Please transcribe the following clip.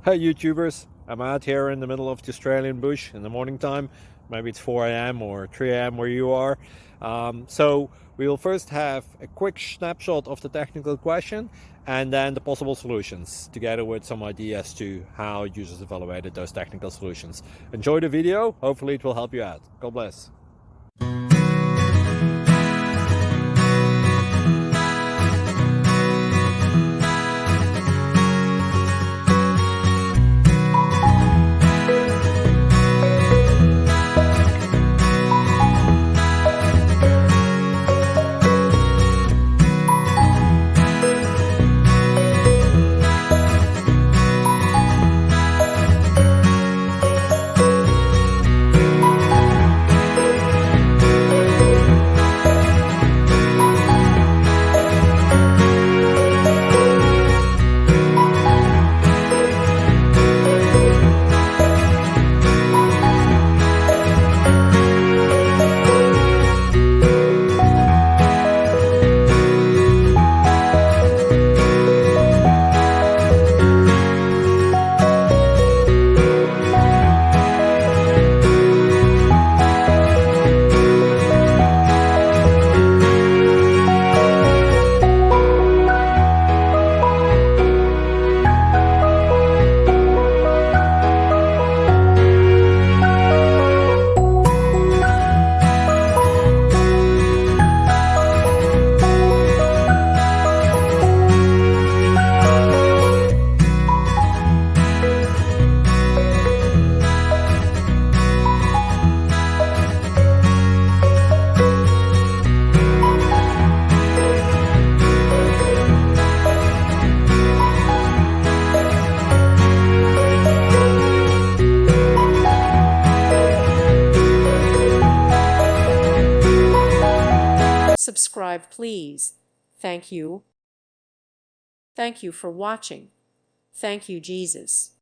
Hey YouTubers, I'm out here in the middle of the Australian bush in the morning time. Maybe it's 4 a.m. or 3 a.m. where you are. So we will first have a quick snapshot of the technical question and then the possible solutions, together with some ideas to how users evaluated those technical solutions. Enjoy the video, hopefully it will help you out. God bless. Subscribe, please. Thank you. Thank you for watching. Thank you, Jesus.